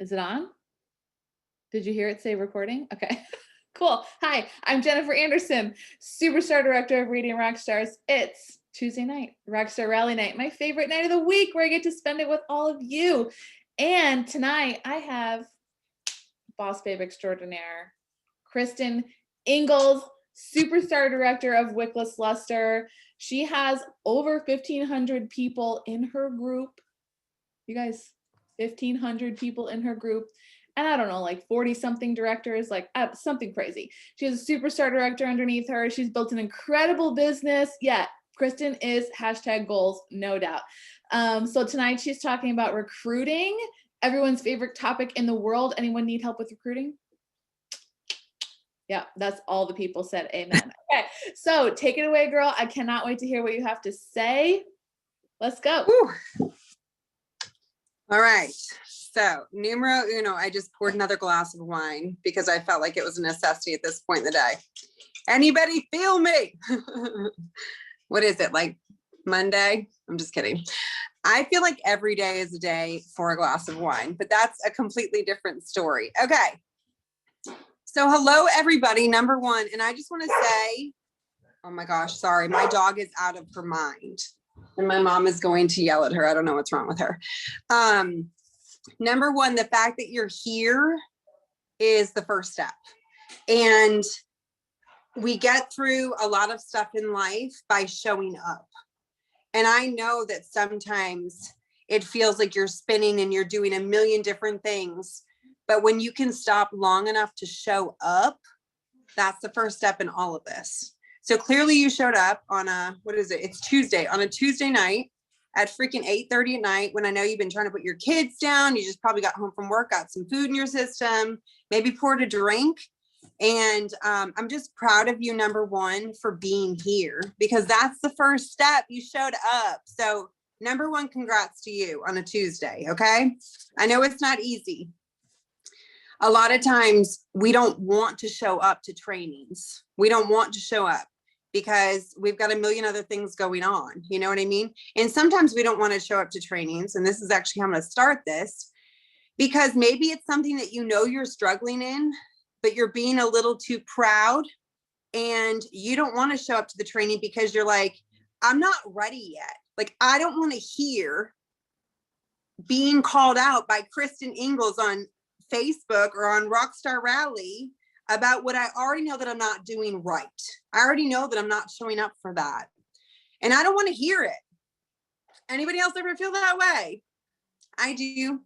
Is it on? Did you hear it say recording? Okay, cool. Hi, I'm Jennifer Anderson, Superstar Director of Radiant Rockstars. It's Tuesday night, Rockstar Rally Night, my favorite night of the week where I get to spend it with all of you. And tonight I have Boss Babe Extraordinaire, Kristen Ingalls, Superstar Director of Wickless Luster. She has over 1,500 people in her group. You guys, 1,500 people in her group. And I don't know, like 40 something directors, like something crazy. She has a superstar director underneath her. She's built an incredible business. Yeah, Kristen is #goals, no doubt. So tonight she's talking about recruiting, everyone's favorite topic in the world. Anyone need help with recruiting? Yeah, that's all the people said amen. Okay, so take it away, girl. I cannot wait to hear what you have to say. Let's go. Whew. All right. So, numero uno, I just poured another glass of wine because I felt like it was a necessity at this point in the day. Anybody feel me? What is it, like Monday? I'm just kidding. I feel like every day is a day for a glass of wine, but that's a completely different story. Okay. So, hello, everybody. Number one, and I just want to say, oh my gosh, sorry, my dog is out of her mind. And my mom is going to yell at her. I don't know what's wrong with her. Number one, the fact that you're here is the first step. And we get through a lot of stuff in life by showing up. And I know that sometimes it feels like you're spinning and you're doing a million different things. But when you can stop long enough to show up, that's the first step in all of this. So clearly you showed up on it's Tuesday, on a Tuesday night at freaking 8:30 at night when I know you've been trying to put your kids down. You just probably got home from work, got some food in your system, maybe poured a drink. And I'm just proud of you, number one, for being here because that's the first step. You showed up. So number one, congrats to you on a Tuesday. Okay. I know it's not easy. A lot of times we don't want to show up to trainings. We don't want to show up because we've got a million other things going on. You know what I mean? And sometimes we don't want to show up to trainings. And this is actually how I'm going to start this because maybe it's something that you know you're struggling in, but you're being a little too proud and you don't want to show up to the training because you're like, I'm not ready yet. Like, I don't want to hear being called out by Kristen Ingalls on Facebook or on Rockstar Rally about what I already know that I'm not doing right. I already know that I'm not showing up for that. And I don't want to hear it. Anybody else ever feel that way? I do.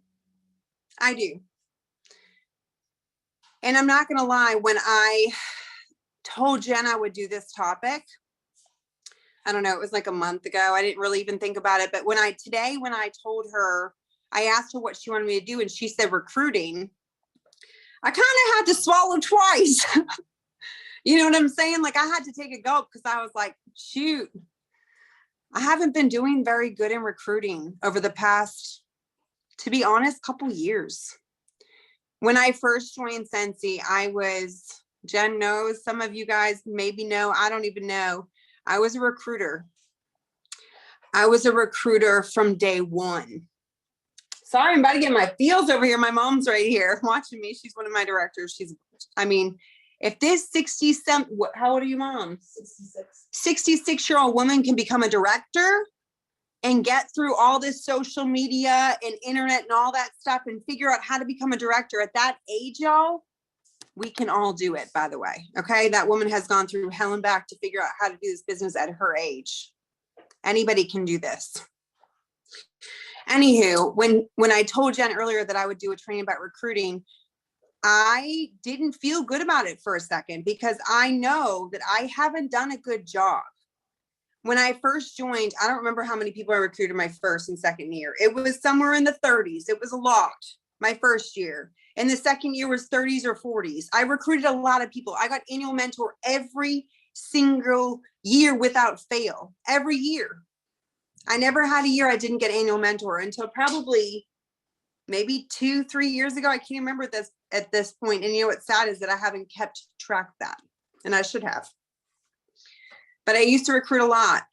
And I'm not going to lie, when I told Jen I would do this topic, I don't know, it was like a month ago. I didn't really even think about it. But when I told her, I asked her what she wanted me to do and she said recruiting, I kind of had to swallow twice. You know what I'm saying? Like I had to take a gulp because I was like, shoot, I haven't been doing very good in recruiting over the past, to be honest, couple years. When I first joined Sensi, Jen knows, some of you guys maybe know, I don't even know. I was a recruiter. I was a recruiter from day one. Sorry, I'm about to get my feels over here. My mom's right here watching me. She's one of my directors. If this 67, how old are you, Mom? 66. 66-year-old woman can become a director and get through all this social media and internet and all that stuff and figure out how to become a director at that age, y'all, we can all do it, by the way. Okay. That woman has gone through hell and back to figure out how to do this business at her age. Anybody can do this. Anywho, when I told Jen earlier that I would do a training about recruiting, I didn't feel good about it for a second because I know that I haven't done a good job. When I first joined, I don't remember how many people I recruited my first and second year. It was somewhere in the 30s. It was a lot my first year. And the second year was 30s or 40s. I recruited a lot of people. I got annual mentor every single year without fail, every year. I never had a year I didn't get annual mentor until probably maybe 2-3 years ago. I can't remember this at this point. And you know what's sad is that I haven't kept track of that. And I should have. But I used to recruit a lot.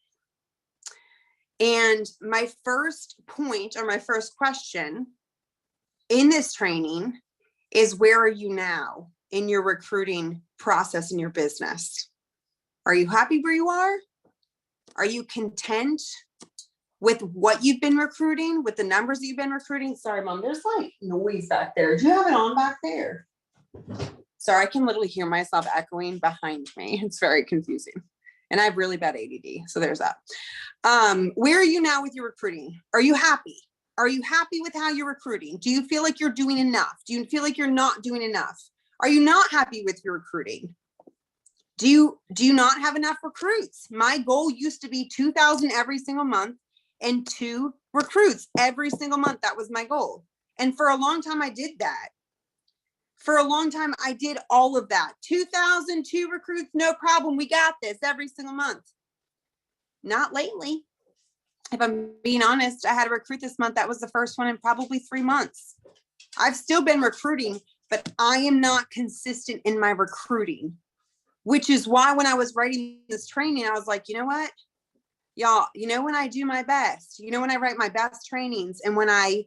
And my first point or my first question in this training is, where are you now in your recruiting process in your business? Are you happy where you are? Are you content with what you've been recruiting, with the numbers that you've been recruiting? Sorry, Mom, there's like noise back there. Do you have it on back there? Sorry, I can literally hear myself echoing behind me. It's very confusing. And I have really bad ADD. So there's that. Where are you now with your recruiting? Are you happy? Are you happy with how you're recruiting? Do you feel like you're doing enough? Do you feel like you're not doing enough? Are you not happy with your recruiting? Do you not have enough recruits? My goal used to be 2,000 every single month and 2 recruits every single month. That was my goal. And for a long time, I did that. For a long time, I did all of that. 2,000, 2 recruits, no problem. We got this every single month. Not lately. If I'm being honest, I had a recruit this month. That was the first one in probably 3 months. I've still been recruiting, but I am not consistent in my recruiting, which is why when I was writing this training, I was like, you know what, y'all, you know, when I do my best, you know, when I write my best trainings and when I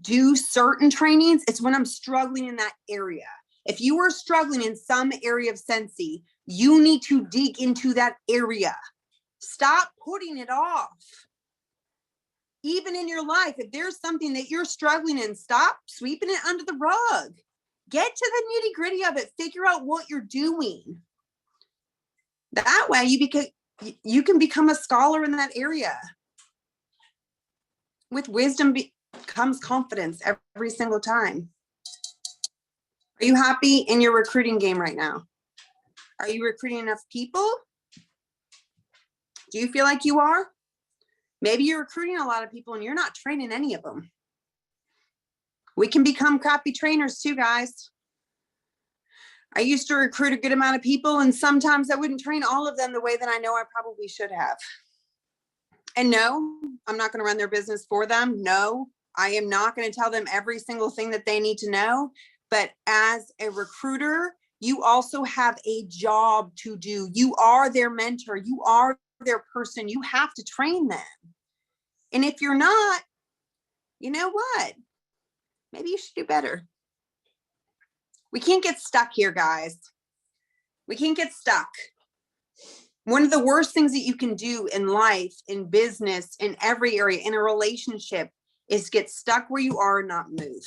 do certain trainings, it's when I'm struggling in that area. If you are struggling in some area of Scentsy, you need to dig into that area. Stop putting it off. Even in your life, if there's something that you're struggling in, stop sweeping it under the rug. Get to the nitty gritty of it. Figure out what you're doing. That way you can become a scholar in that area. With wisdom comes confidence every single time. Are you happy in your recruiting game right now? Are you recruiting enough people? Do you feel like you are? Maybe you're recruiting a lot of people and you're not training any of them. We can become crappy trainers too, guys. I used to recruit a good amount of people and sometimes I wouldn't train all of them the way that I know I probably should have. And no, I'm not going to run their business for them. No, I am not going to tell them every single thing that they need to know. But as a recruiter, you also have a job to do. You are their mentor. You are their person. You have to train them. And if you're not, you know what? Maybe you should do better. We can't get stuck here, guys. We can't get stuck. One of the worst things that you can do in life, in business, in every area, in a relationship, is get stuck where you are and not move.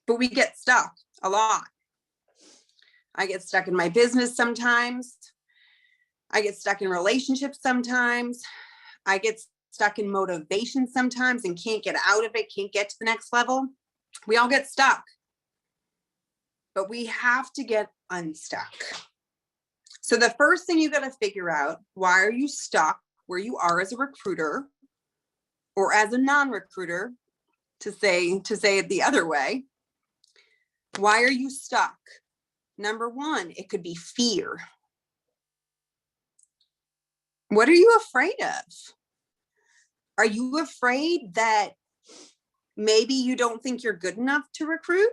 But we get stuck a lot. I get stuck in my business sometimes. I get stuck in relationships sometimes. I get stuck in motivation sometimes and can't get out of it, can't get to the next level. We all get stuck. But we have to get unstuck. So the first thing you got to figure out, why are you stuck where you are as a recruiter or as a non-recruiter, to say it the other way? Why are you stuck? Number one, it could be fear. What are you afraid of? Are you afraid that maybe you don't think you're good enough to recruit?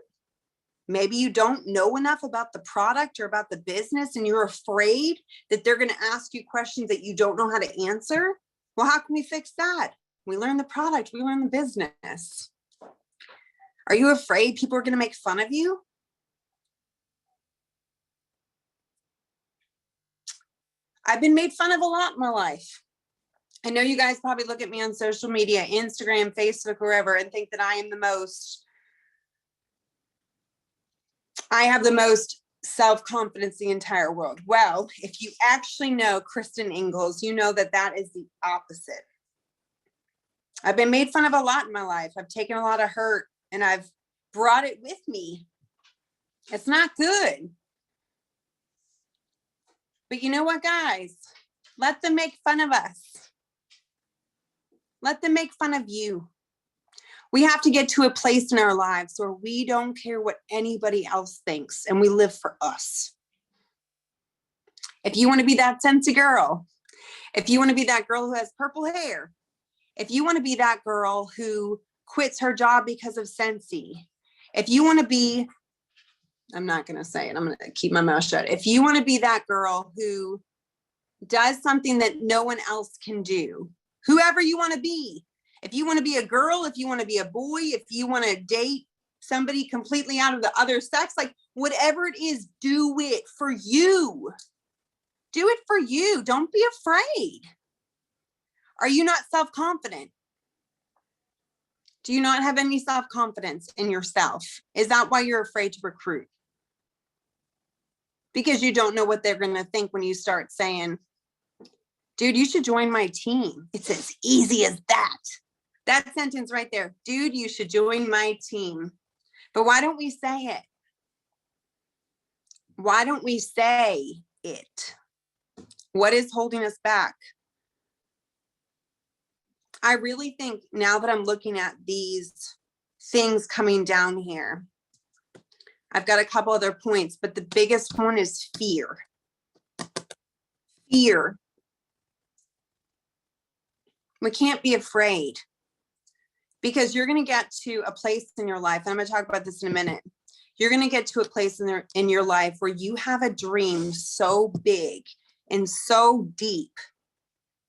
Maybe you don't know enough about the product or about the business and you're afraid that they're going to ask you questions that you don't know how to answer? Well, how can we fix that? We learn the product, we learn the business. Are you afraid people are going to make fun of you? I've been made fun of a lot in my life. I know you guys probably look at me on social media, Instagram, Facebook, wherever, and think that I have the most self-confidence in the entire world. Well, if you actually know Kristen Ingalls, you know that that is the opposite. I've been made fun of a lot in my life. I've taken a lot of hurt and I've brought it with me. It's not good. But you know what, guys? Let them make fun of us. Let them make fun of you. We have to get to a place in our lives where we don't care what anybody else thinks and we live for us. If you want to be that Scentsy girl, if you want to be that girl who has purple hair, if you want to be that girl who quits her job because of Scentsy, if you want to be, I'm not going to say it, I'm going to keep my mouth shut. If you want to be that girl who does something that no one else can do. Whoever you want to be. If you want to be a girl, if you want to be a boy, if you want to date somebody completely out of the other sex, like whatever it is, do it for you. Do it for you. Don't be afraid. Are you not self-confident? Do you not have any self-confidence in yourself? Is that why you're afraid to recruit? Because you don't know what they're going to think when you start saying, dude, you should join my team. It's as easy as that. That sentence right there. Dude, you should join my team. But why don't we say it? Why don't we say it? What is holding us back? I really think now that I'm looking at these things coming down here, I've got a couple other points, but the biggest one is fear. Fear. We can't be afraid, because you're going to get to a place in your life, and I'm going to talk about this in a minute. You're going to get to a place in your life where you have a dream so big and so deep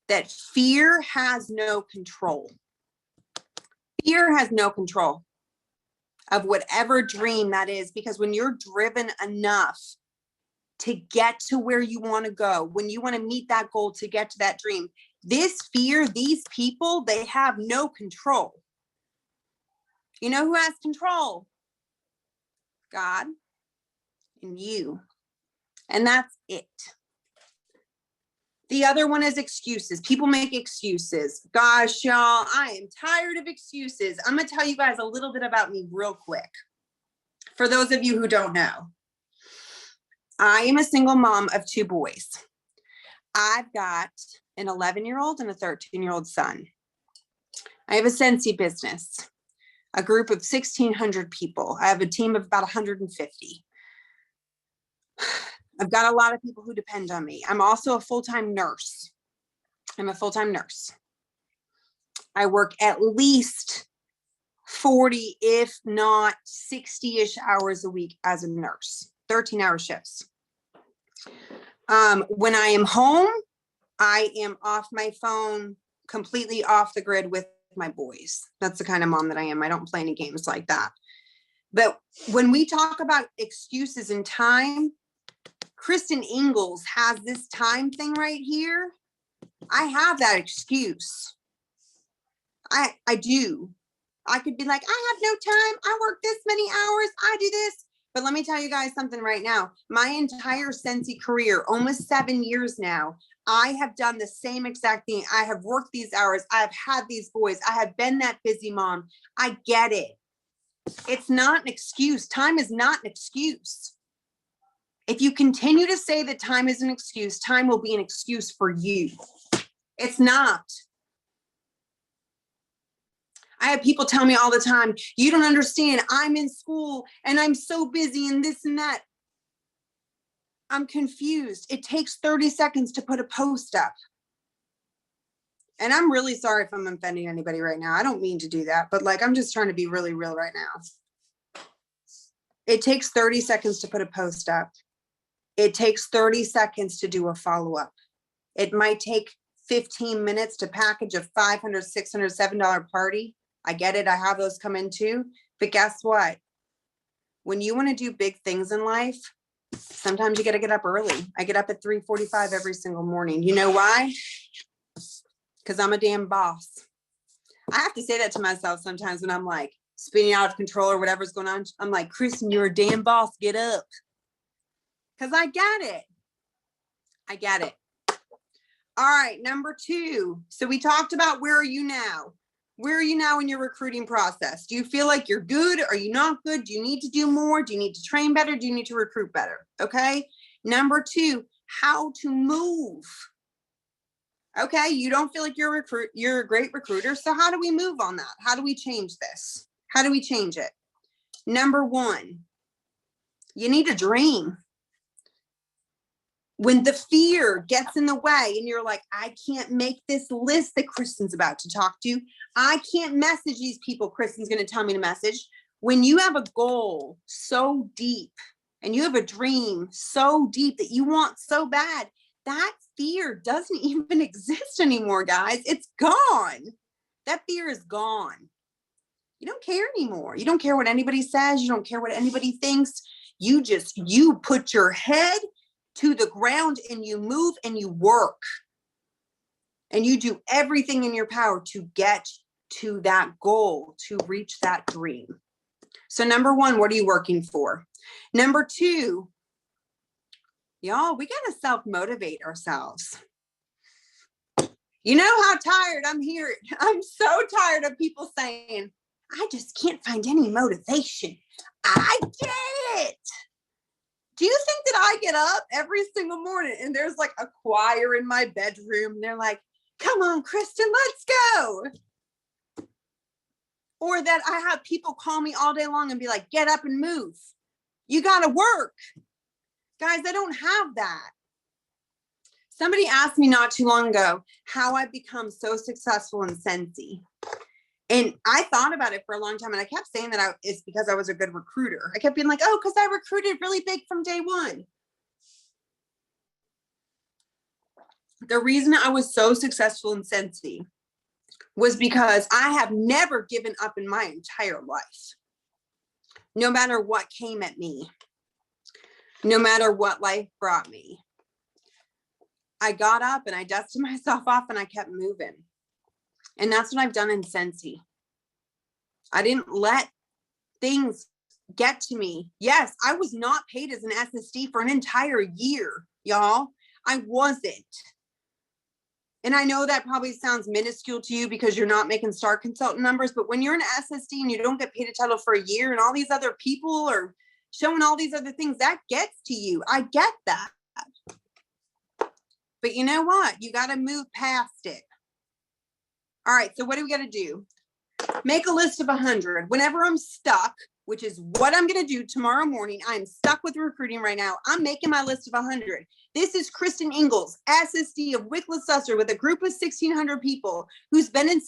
that fear has no control. Fear has no control of whatever dream that is, because when you're driven enough to get to where you want to go, when you want to meet that goal to get to that dream, this fear, these people, they have no control. You know who has control? God and you. And that's it. The other one is excuses. People make excuses. Gosh, y'all, I am tired of excuses. I'm going to tell you guys a little bit about me real quick. For those of you who don't know, I am a single mom of 2 boys. I've got an 11-year-old and a 13-year-old son. I have a Scentsy business, a group of 1,600 people. I have a team of about 150. I've got a lot of people who depend on me. I'm also a full-time nurse. I'm a full-time nurse. I work at least 40, if not 60-ish hours a week as a nurse, 13-hour shifts. When I am home, I am off my phone, completely off the grid with my boys. That's the kind of mom that I am. I don't play any games like that. But when we talk about excuses and time, Kristen Ingalls has this time thing right here. I have that excuse. I do. I could be like, I have no time. I work this many hours. I do this. But let me tell you guys something right now. My entire Scentsy career, almost 7 years now, I have done the same exact thing. I have worked these hours. I have had these boys. I have been that busy mom. I get it. It's not an excuse. Time is not an excuse. If you continue to say that time is an excuse, time will be an excuse for you. It's not. I have people tell me all the time, you don't understand. I'm in school and I'm so busy and this and that. I'm confused. It takes 30 seconds to put a post up. And I'm really sorry if I'm offending anybody right now. I don't mean to do that, but like, I'm just trying to be really real right now. It takes 30 seconds to put a post up. It takes 30 seconds to do a follow-up. It might take 15 minutes to package a $500, $600, $7 party. I get it. I have those come in too. But guess what? When you want to do big things in life, sometimes you got to get up early. I get up at 3:45 every single morning. You know why? Because I'm a damn boss. I have to say that to myself sometimes when I'm like spinning out of control or whatever's going on. I'm like, Kristen, you're a damn boss. Get up. Because I get it. I get it. All right, number 2. So we talked about where are you now? Where are you now in your recruiting process? Do you feel like you're good? Are you not good? Do you need to do more? Do you need to train better? Do you need to recruit better? Okay. Number 2, how to move. Okay, you don't feel like you're a great recruiter. So how do we move on that? How do we change this? How do we change it? Number 1, you need a dream. When the fear gets in the way and you're like, I can't make this list that Kristen's about to talk to. I can't message these people Kristen's going to tell me to message. When you have a goal so deep and you have a dream so deep that you want so bad, that fear doesn't even exist anymore, guys. It's gone. That fear is gone. You don't care anymore. You don't care what anybody says. You don't care what anybody thinks. You put your head to the ground and you move and you work. And you do everything in your power to get to that goal, to reach that dream. So number one, what are you working for? Number two, y'all, we got to self-motivate ourselves. You know how tired I'm here. I'm so tired of people saying, I just can't find any motivation. I get it. Do you think that I get up every single morning and there's like a choir in my bedroom and they're like, come on, Kristen, let's go. Or that I have people call me all day long and be like, get up and move. You got to work. Guys, I don't have that. Somebody asked me not too long ago how I've become so successful in Scentsy. And I thought about it for a long time. And I kept saying that it's because I was a good recruiter. I kept being like, oh, because I recruited really big from day one. The reason I was so successful in Scentsy was because I have never given up in my entire life. No matter what came at me, no matter what life brought me, I got up and I dusted myself off and I kept moving. And that's what I've done in Scentsy. I didn't let things get to me. Yes, I was not paid as an SSD for an entire year, y'all. I wasn't. And I know that probably sounds minuscule to you because you're not making star consultant numbers, but when you're an SSD and you don't get paid a title for a year and all these other people are showing all these other things, that gets to you. I get that. But you know what? You got to move past it. All right, so what do we got to do? Make a list of 100. Whenever I'm stuck, which is what I'm going to do tomorrow morning, I'm stuck with recruiting right now. I'm making my list of 100. This is Kristen Ingalls, SSD of Wickless Susser with a group of 1,600 people who's been in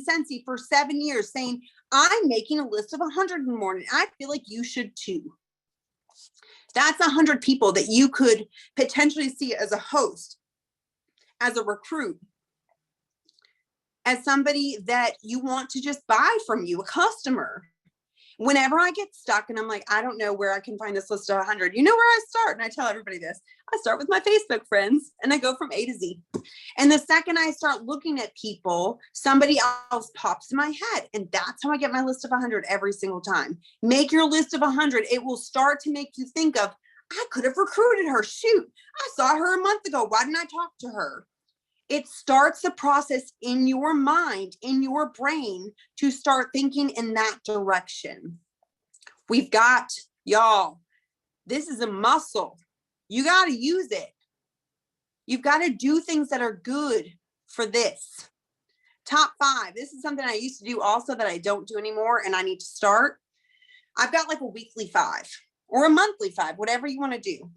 Scentsy for 7 years saying, I'm making a list of 100 in the morning. I feel like you should too. That's 100 people that you could potentially see as a host, as a recruit, as somebody that you want to just buy from you, a customer. Whenever I get stuck and I'm like, I don't know where I can find this list of 100, you know where I start? And I tell everybody this. I start with my Facebook friends and I go from A to Z. And the second I start looking at people, somebody else pops in my head. And that's how I get my list of 100 every single time. Make your list of 100. It will start to make you think of, I could have recruited her. Shoot, I saw her a month ago. Why didn't I talk to her? It starts the process in your mind, in your brain, to start thinking in that direction. We've got, y'all, this is a muscle. You got to use it. You've got to do things that are good for this. Top 5. This is something I used to do also that I don't do anymore, and I need to start. I've got like a weekly 5 or a monthly 5, whatever you want to do.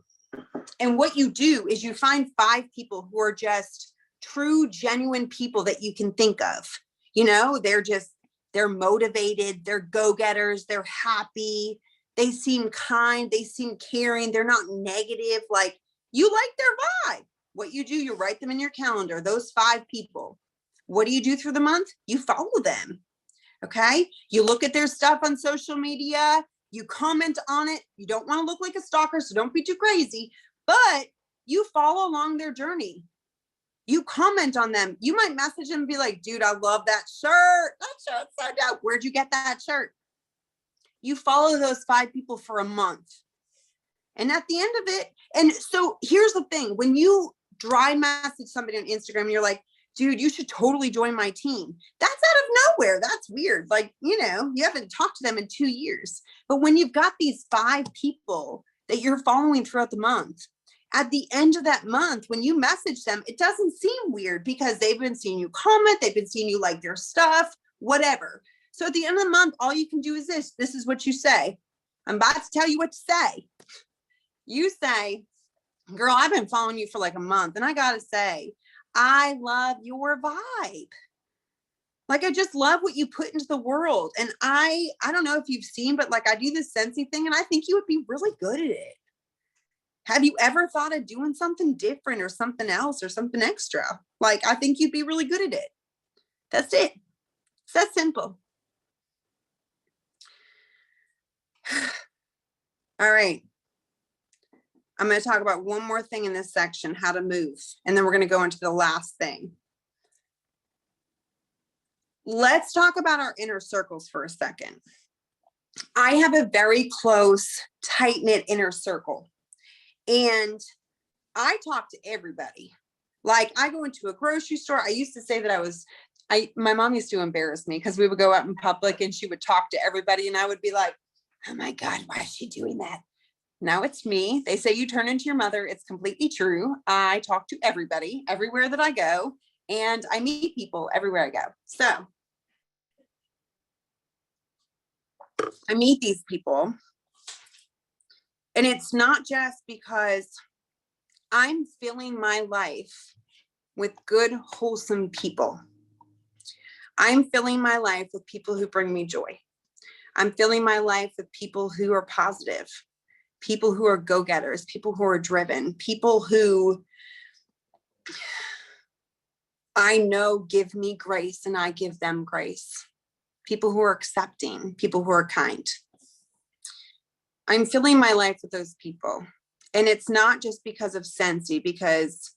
And what you do is you find 5 people who are just true, genuine people that you can think of. You know, they're motivated, they're go-getters, they're happy, they seem kind, they seem caring, they're not negative. Like, you like their vibe. What you do, you write them in your calendar, those 5 people. What do you do through the month? You follow them. Okay. You look at their stuff on social media, you comment on it. You don't want to look like a stalker, so don't be too crazy, but you follow along their journey. You comment on them. You might message them and be like, dude, I love that shirt. That shirt's so dope. Where'd you get that shirt? You follow those 5 people for a month. And at the end of it, and so here's the thing, when you dry message somebody on Instagram, you're like, dude, you should totally join my team. That's out of nowhere. That's weird. Like, you know, you haven't talked to them in 2 years. But when you've got these 5 people that you're following throughout the month, at the end of that month, when you message them, it doesn't seem weird because they've been seeing you comment, they've been seeing you like their stuff, whatever. So at the end of the month, all you can do is this. This is what you say. I'm about to tell you what to say. You say, girl, I've been following you for like a month, and I got to say, I love your vibe. Like, I just love what you put into the world. And I don't know if you've seen, but like I do this Scentsy thing, and I think you would be really good at it. Have you ever thought of doing something different or something else or something extra? Like, I think you'd be really good at it. That's it. It's that simple. All right. I'm going to talk about one more thing in this section, how to move. And then we're going to go into the last thing. Let's talk about our inner circles for a second. I have a very close, tight-knit inner circle. And I talk to everybody. Like, I go into a grocery store. I used to say that my mom used to embarrass me because we would go out in public and she would talk to everybody. And I would be like, oh my God, why is she doing that? Now it's me. They say you turn into your mother. It's completely true. I talk to everybody everywhere that I go, and I meet people everywhere I go. So I meet these people, and it's not just because I'm filling my life with good, wholesome people. I'm filling my life with people who bring me joy. I'm filling my life with people who are positive, people who are go-getters, people who are driven, people who I know give me grace and I give them grace, people who are accepting, people who are kind. I'm filling my life with those people. And it's not just because of Scentsy, because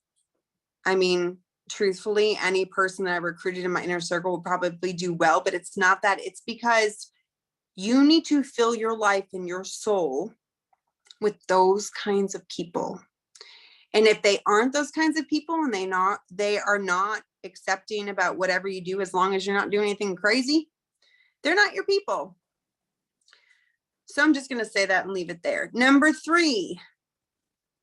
I mean, truthfully, any person that I recruited in my inner circle will probably do well, but it's not that. It's because you need to fill your life and your soul with those kinds of people. And if they aren't those kinds of people and they are not accepting about whatever you do, as long as you're not doing anything crazy, they're not your people. So I'm just going to say that and leave it there. Number 3,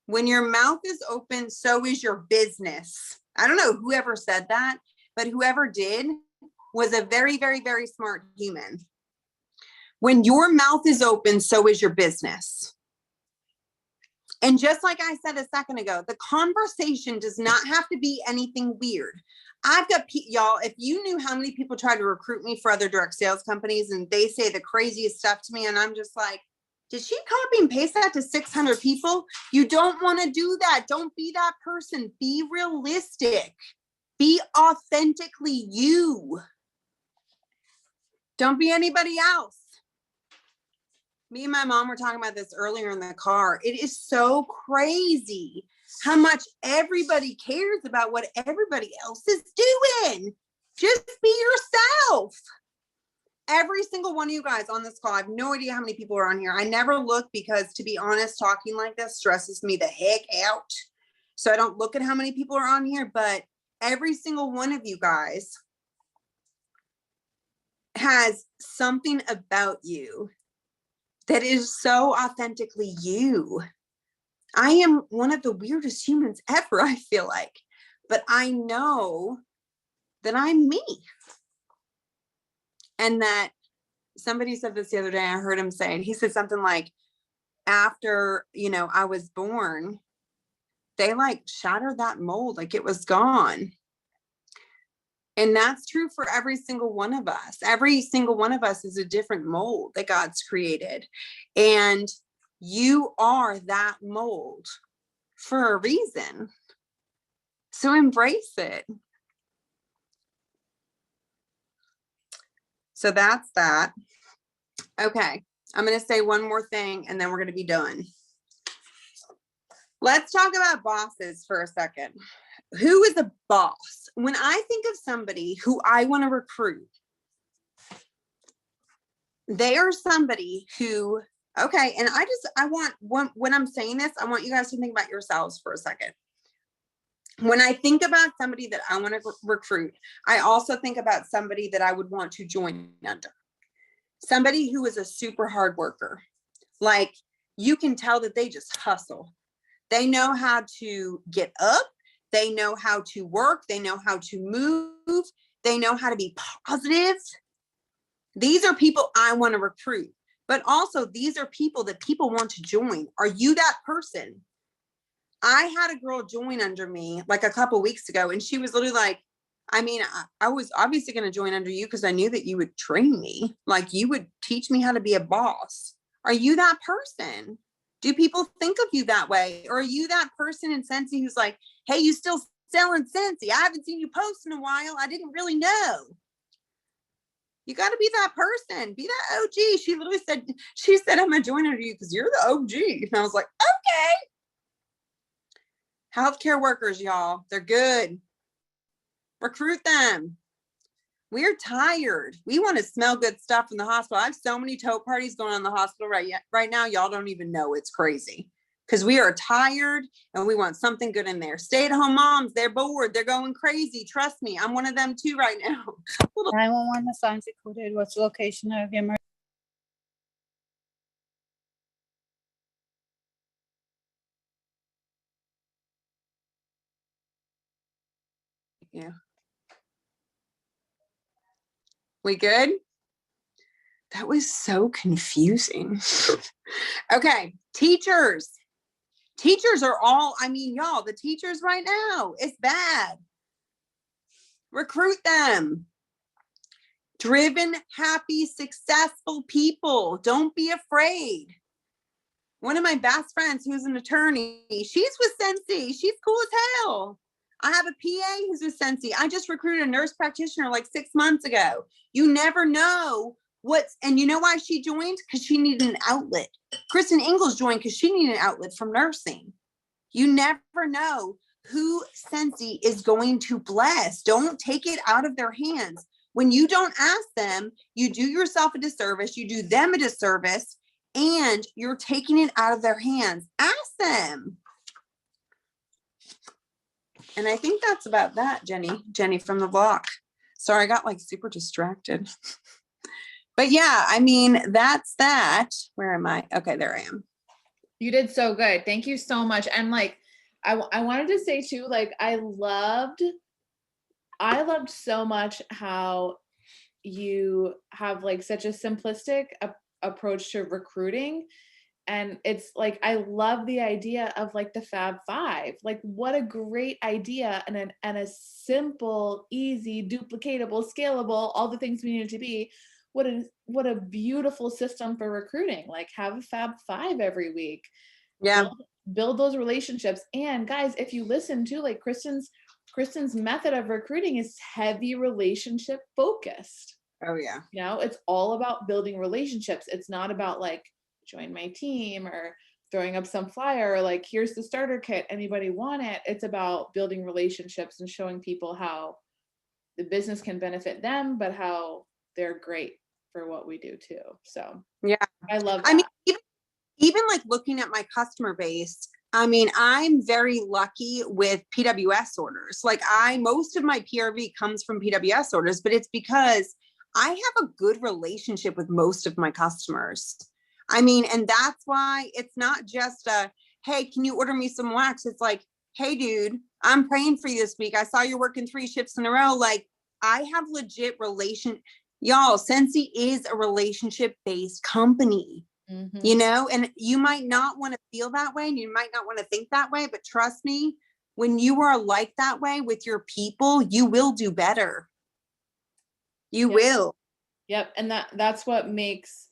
when your mouth is open, so is your business. I don't know whoever said that, but whoever did was a very, very, very smart human. When your mouth is open, so is your business. And just like I said a second ago, the conversation does not have to be anything weird. I've got y'all, if you knew how many people try to recruit me for other direct sales companies and they say the craziest stuff to me, and I'm just like, did she copy and paste that to 600 people? You don't want to do that. Don't be that person. Be realistic. Be authentically you. Don't be anybody else. Me and my mom were talking about this earlier in the car. It is so crazy how much everybody cares about what everybody else is doing. Just be yourself. Every single one of you guys on this call, I have no idea how many people are on here. I never look because, to be honest, talking like this stresses me the heck out. So I don't look at how many people are on here, but every single one of you guys has something about you that is so authentically you. I am one of the weirdest humans ever, I feel like, but I know that I'm me. And that somebody said this the other day, I heard him say, and he said something like, after, I was born, they like shattered that mold, like it was gone. And that's true for every single one of us. Every single one of us is a different mold that God's created. And you are that mold for a reason. So embrace it. So that's that. Okay, I'm going to say one more thing and then we're going to be done. Let's talk about bosses for a second. Who is a boss? When I think of somebody who I want to recruit, they are somebody who, okay, and when I'm saying this, I want you guys to think about yourselves for a second. When I think about somebody that I want to recruit, I also think about somebody that I would want to join under. Somebody who is a super hard worker. Like, you can tell that they just hustle. They know how to get up. They know how to work. They know how to move. They know how to be positive. These are people I want to recruit. But also, these are people that people want to join. Are you that person? I had a girl join under me like a couple weeks ago, and she was literally like, I was obviously going to join under you because I knew that you would train me. Like, you would teach me how to be a boss. Are you that person? Do people think of you that way? Or are you that person in Scentsy who's like, hey, you still selling Scentsy? I haven't seen you post in a while. I didn't really know. You got to be that person. Be that OG. She literally said, I'm going to join you because you're the OG. And I was like, okay. Healthcare workers, y'all, they're good. Recruit them. We're tired. We want to smell good stuff in the hospital. I have so many tote parties going on in the hospital right now. Y'all don't even know. It's crazy because we are tired and we want something good in there. Stay-at-home moms, they're bored. They're going crazy. Trust me. I'm one of them too right now. 911 signs included. What's the location of your emergency? Yeah. We good? That was so confusing. Okay, teachers. Teachers are all, I mean, y'all, the teachers right now, it's bad. Recruit them. Driven, happy, successful people. Don't be afraid. One of my best friends who's an attorney, she's with Scentsy. She's cool as hell. I have a PA who's with Scentsy. I just recruited a nurse practitioner like 6 months ago. You never know and you know why she joined? Because she needed an outlet. Kristen Ingalls joined because she needed an outlet from nursing. You never know who Scentsy is going to bless. Don't take it out of their hands. When you don't ask them, you do yourself a disservice, you do them a disservice, and you're taking it out of their hands. Ask them. And I think that's about that, Jenny from the block. Sorry, I got like super distracted. But yeah, I mean, that's that. Where am I? Okay, there I am. You did so good. Thank you so much. And like, I wanted to say too, like, I loved so much how you have like such a simplistic approach to recruiting. And it's like, I love the idea of like the Fab Five. Like, what a great idea, and a simple, easy, duplicatable, scalable, all the things we need it to be. What a beautiful system for recruiting. Like, have a Fab Five every week. Yeah. Build those relationships. And guys, if you listen to like Kristen's method of recruiting is heavy relationship focused. Oh yeah. You know, it's all about building relationships. It's not about like, join my team or throwing up some flyer or like, here's the starter kit, anybody want it? It's about building relationships and showing people how the business can benefit them, but how they're great for what we do too. So yeah, I love that. I mean, even like looking at my customer base, I mean, I'm very lucky with PWS orders. Like most of my PRV comes from PWS orders, but it's because I have a good relationship with most of my customers. I mean, and that's why it's not just hey, can you order me some wax? It's like, hey, dude, I'm praying for you this week. I saw you're working 3 shifts in a row. Like, I have legit y'all, Scentsy is a relationship-based company. Mm-hmm. You know, and you might not want to feel that way and you might not want to think that way, but trust me, when you are like that way with your people, you will do better. You will. Yep. And that's what makes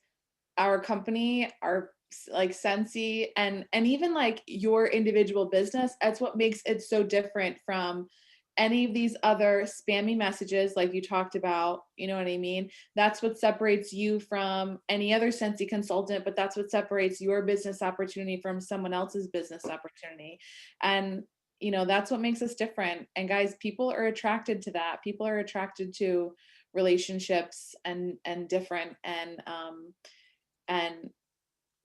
our company, our like Scentsy and even like your individual business, that's what makes it so different from any of these other spammy messages like you talked about. You know what I mean? That's what separates you from any other Scentsy consultant, but that's what separates your business opportunity from someone else's business opportunity. And you know, that's what makes us different. And guys, people are attracted to that. People are attracted to relationships and different, and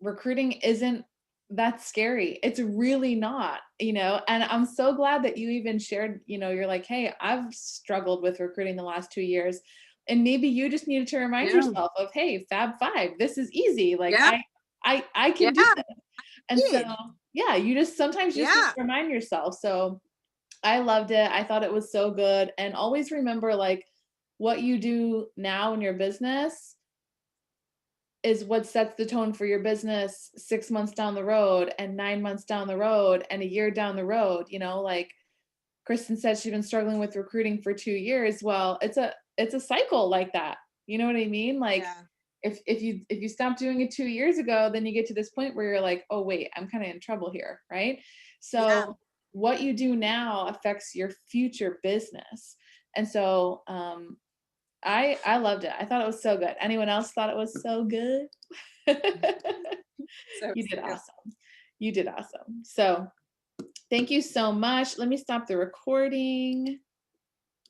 recruiting isn't that scary. It's really not, you know, and I'm so glad that you even shared, you know, you're like, hey, I've struggled with recruiting the last 2 years. And maybe you just needed to remind yourself of, hey, Fab Five, this is easy. Like I can do this. And so, yeah, you just sometimes you just need to remind yourself. So I loved it. I thought it was so good. And always remember, like, what you do now in your business is what sets the tone for your business 6 months down the road and 9 months down the road and a year down the road. You know, like Kristen said, she's been struggling with recruiting for 2 years. Well, it's a cycle like that. You know what I mean? Like if you stop doing it 2 years ago, then you get to this point where you're like, oh wait, I'm kind of in trouble here, right? So Yeah. what you do now affects your future business. And so I loved it. I thought it was so good. Anyone else thought it was so good? So You did good. awesome. You did awesome. So thank you so much. Let me stop the recording.